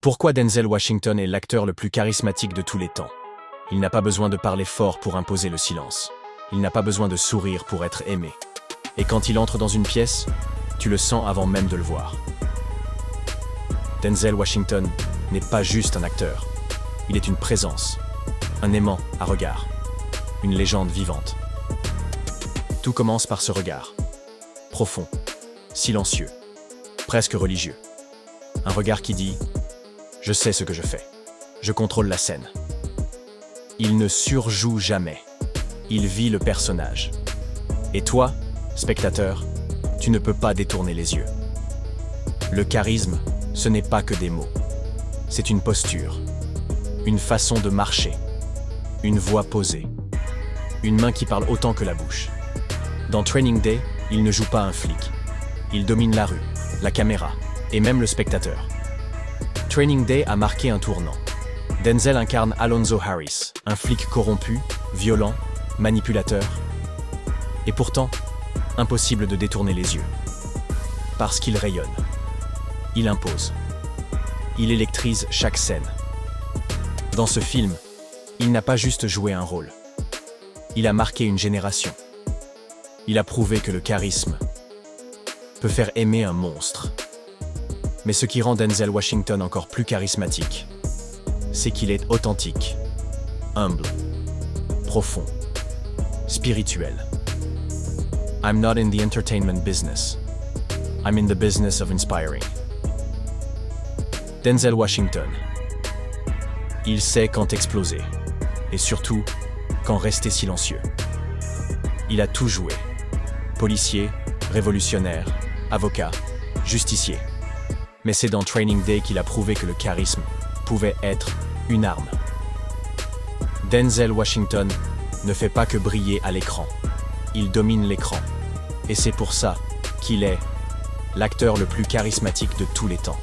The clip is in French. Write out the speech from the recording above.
Pourquoi Denzel Washington est l'acteur le plus charismatique de tous les temps? Il n'a pas besoin de parler fort pour imposer le silence. Il n'a pas besoin de sourire pour être aimé. Et quand il entre dans une pièce, tu le sens avant même de le voir. Denzel Washington n'est pas juste un acteur. Il est une présence, un aimant à regard, une légende vivante. Tout commence par ce regard. Profond, silencieux, presque religieux. Un regard qui dit « Je sais ce que je fais. Je contrôle la scène. » Il ne surjoue jamais. Il vit le personnage. Et toi, spectateur, tu ne peux pas détourner les yeux. Le charisme, ce n'est pas que des mots. C'est une posture, une façon de marcher, une voix posée, une main qui parle autant que la bouche. Dans Training Day, il ne joue pas un flic. Il domine la rue, la caméra et même le spectateur. Training Day a marqué un tournant. Denzel incarne Alonzo Harris, un flic corrompu, violent, manipulateur. Et pourtant, impossible de détourner les yeux. Parce qu'il rayonne. Il impose. Il électrise chaque scène. Dans ce film, il n'a pas juste joué un rôle. Il a marqué une génération. Il a prouvé que le charisme peut faire aimer un monstre. Mais ce qui rend Denzel Washington encore plus charismatique, c'est qu'il est authentique, humble, profond, spirituel. I'm not in the entertainment business. I'm in the business of inspiring. Denzel Washington. Il sait quand exploser, et surtout, quand rester silencieux. Il a tout joué. Policier, révolutionnaire, avocat, justicier. Mais c'est dans Training Day qu'il a prouvé que le charisme pouvait être une arme. Denzel Washington ne fait pas que briller à l'écran. Il domine l'écran. Et c'est pour ça qu'il est l'acteur le plus charismatique de tous les temps.